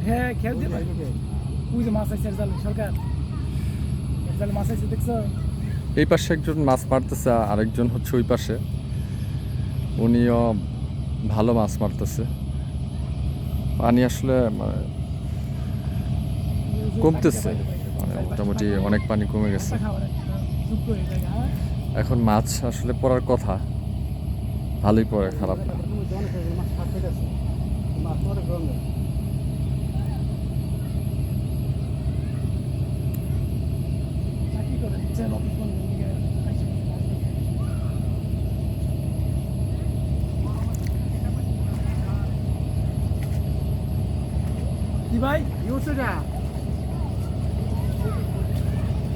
হ্যাঁ খেলতে পারি ওই যে মাছ আছে জাল সরকার জাল মাছ আছে দেখছো এই পাশে একজন মাছ মারতেছে আরেকজন হচ্ছে ওই পাশে উনিও ভালো মাছ মারতেছে পানি আসলে মানে কমতেছে মানে মোটামুটি অনেক পানি কমে গেছে এখন মাছ আসলে পড়ার কথা ভালোই পড়ে খারাপ না কি ভাই ইউসুটা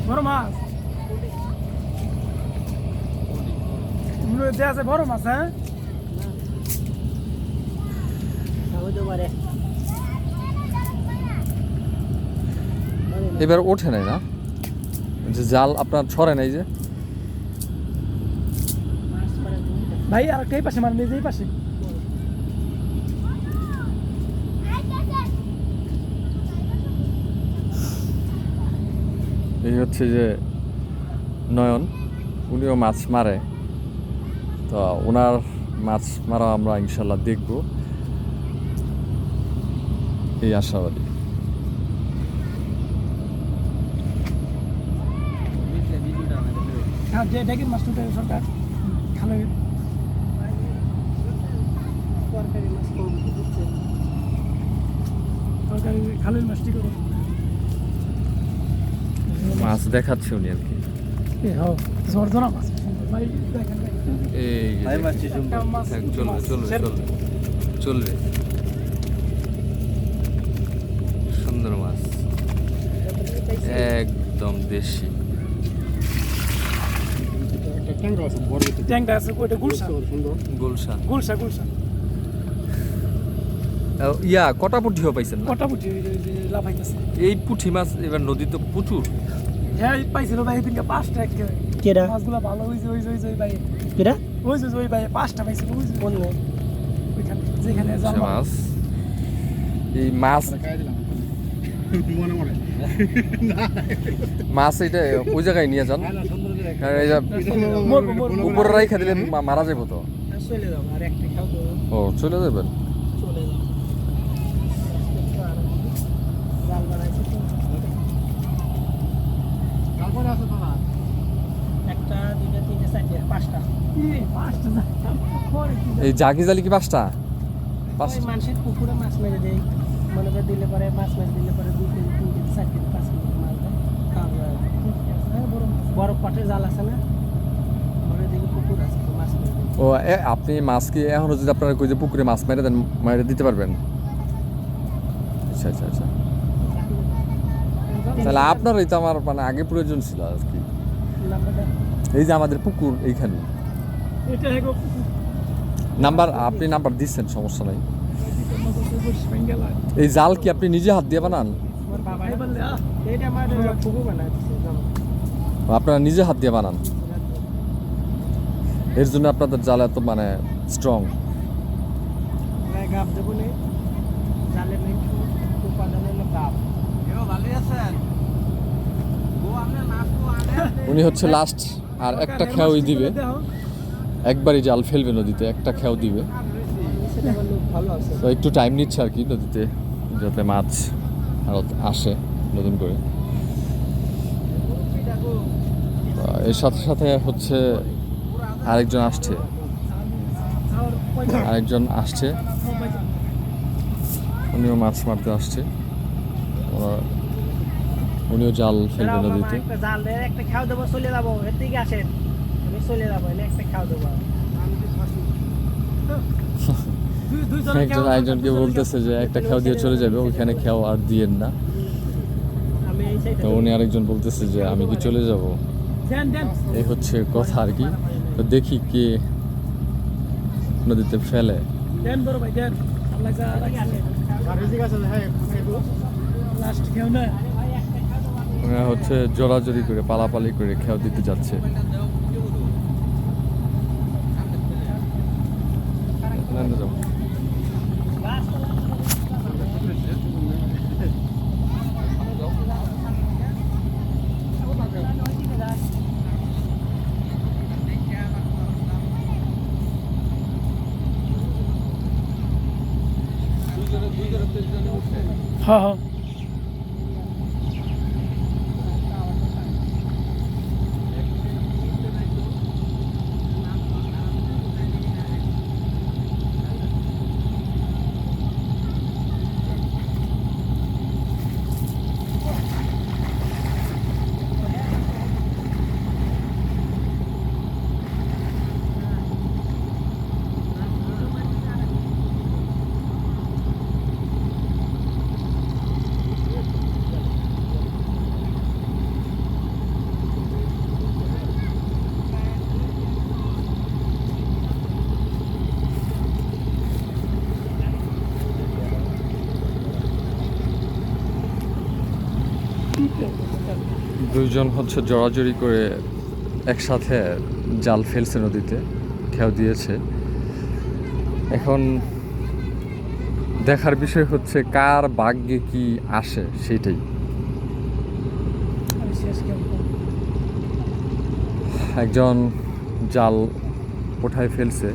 বড় মাছ যে আছে বড় মাছ হ্যাঁ এবার ওঠে নাই না যে জাল আপনার ছড়ে নাই যে ভাই আর এই পাশে মানে এই পাশে এই হচ্ছে যে নয়ন উনিও মাছ মারে তো ওনার মাছ মারা আমরা ইনশাল্লাহ দেখব এই আশাবাদী হ্যাঁ যে ডেকের মাছ তুলতে সরকার খালে তরকারি খালের মাছটি করো মাছ দেখাচ্ছে উনি আর কি জর্জনা মাছ ভাই দেখেন এই চলবে চলবে চলবে চলবে সুন্দর মাছ একদম দেশি ট্যাংটা আছে ওইটা গুলশা গুলশা গুলশা গুলশা ইয়া কটা পুঁঠিও পাইছেন না কটা পুঁটি লাফাইতেছে এই পুঁঠি মাছ এবার নদীতে প্রচুর হ্যাঁ পাইছিল ভাই এদিনকে 5টা কেডা মাছগুলো ভালো হইছে ওই ভাই কেডা ওই ভাই 5টা পাইছিল ওই কোন ওইখানে যেখানে সে মাছ এই মাছ মাছ এটা ওই জায়গায় নিয়ে যান উপরে রাইখা দিলে মারা যাবো তো চলে যাও আর একটা খাও তো ও চলে যাবেন চলে যাও জাল বানাইছে তো একটা দুইটা তিনটা চারটা পাঁচটা এই জাকি জালি কি পাঁচটা ওই মানুষের পুকুরে মাছ মেরে দেয় মনে করে দিলে পরে মাছ মেরে দিলে পরে 2 কেজি 3 কেজি 4 কেজি 5 কেজি মাছ দেয় খাওয়া যায় বড় পাটের জাল আছে না মনে দেখি পুকুর আছে তো মাছ মেরে দেয় ও আপনি মাছ কি এখনো যদি আপনারা কই যে পুকুরে মাছ মেরে দেন মেরে দিতে পারবেন আচ্ছা আচ্ছা আচ্ছা তাহলে আপনারই তো আমার মানে আগে প্রয়োজন ছিল আর কি এই যে আমাদের পুকুর এইখানে এটা হেগো নাম্বার আপনি নাম্বার দিচ্ছেন সমস্যা নাই এই জাল কি আপনি নিজে হাত দিয়ে বানান আমার বাবাই বললে এটা আমার পুকুর বানাইছে আপনারা নিজে হাত দিয়ে বানান এর জন্য আপনাদের জাল এত মানে স্ট্রং গাব দেবো নেই জালে নেই উপাদান হলো গাব ভালোই আছেন উনি হচ্ছে লাস্ট আর একটা খেয়াই দিবে একবারই জাল ফেলবে নদীতে একটা খেয়াও দিবে ভালো আছে তো একটু টাইম নিচ্ছে আর কি নদীতে যাতে মাছ আরো আসে নতুন করে এর সাথে সাথে হচ্ছে আরেকজন আসছে উনিও মাছ মারতে আসছে উনিও জাল ফেলবে নদীতে একটা জাল দেয় একটা খাও দেবো চলে যাবো এর দিকে আসেন আমি চলে যাবো একটা খাও দেবো একজন আরেকজনকে বলতেছে যে একটা খেয়াও দিয়ে চলে যাবে ওইখানে খেয়াও আর দিয়েন না আমি এই সাইডে তো উনি আরেকজন বলতেছে যে আমি কি চলে যাব এই হচ্ছে কথা আর কি তো দেখি কে নদীতে ফেলে দেন বড় ভাই দেন আল্লাহ যা লাস্ট কেউ না ওরা হচ্ছে জোরাজোরি করে পালাপালি করে খেয়াও দিতে যাচ্ছে হ্যাঁ হ্যাঁ দুইজন হচ্ছে জড়াজড়ি করে একসাথে জাল ফেলছে নদীতে, খেয়াও দিয়েছে। এখন দেখার বিষয় হচ্ছে কার ভাগ্যে কি আসে সেইটাই। আমি শেষ কেমন একজন জাল উঠায় ফেলছে,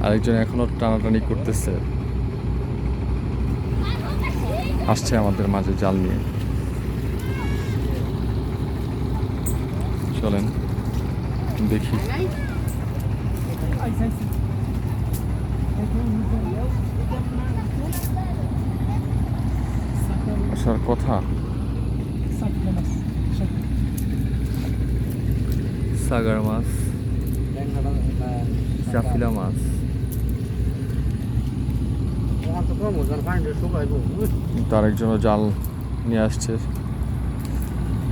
আরেকজন এখনো টানাটানি করতেছে, আসছে আমাদের মাঝে জাল নিয়ে। চলেন দেখি। আইসা আইসা আসার কথা। সাগার মাছ, চাফিলা মাছ, তার একজনও জাল নিয়ে আসছে।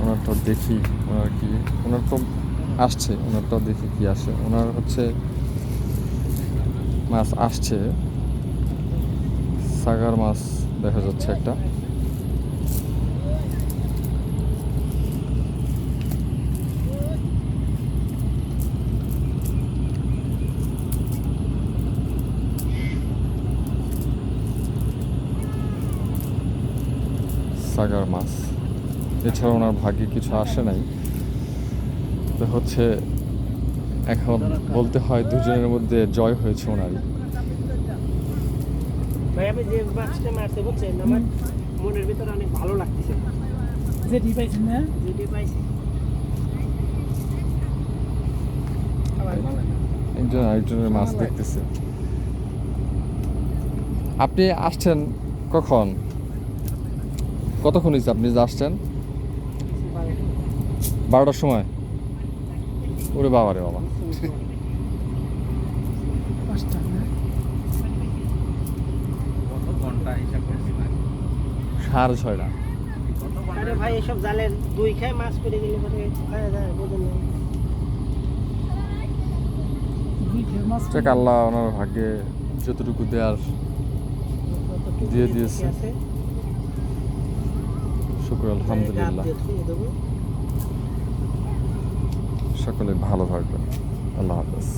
ওনারটা দেখি, ওনার কি, ওনার তো আসছে, ওনারটাও দেখি কি আসে। ওনার হচ্ছে মাছ আসছে, সাগার মাছ দেখা যাচ্ছে একটা। সাগার মাছ, এছাড়া ওনার ভাগ্যে কিছু আসে নাই। তো হচ্ছে এখন বলতে হয় দুজনের মধ্যে জয় হয়েছে ওনারই। ভাই আমি যে মাছটা মারতে বুঝছেন আমার মনের ভিতরে অনেক ভালো লাগতেছে। যেটি পাইছেন না যেটি পাইছি একজন আরেকজনের মাছ দেখতেছে। আপনি আসছেন কখন, কতক্ষণ হয়েছে আপনি যে আসছেন? 12টার সময়? ওরে বাবা রে বাবা, 5টা না 6:30। আরে ভাই এসব জালের দুই খায় মাছ পেড়ে গেলে পরে খাওয়া যায় বোঝেন না। দুই খেয়ে মাছ যাক, আল্লাহ ওনার ভাগ্যে যতটুকু দেয়ার দিয়ে দিয়েছে। আছে শুকর আলহামদুলিল্লাহ। গাব দিয়ে ধুয়ে দেবো। সকলে ভালো থাকবেন। আল্লাহ হাফেজ।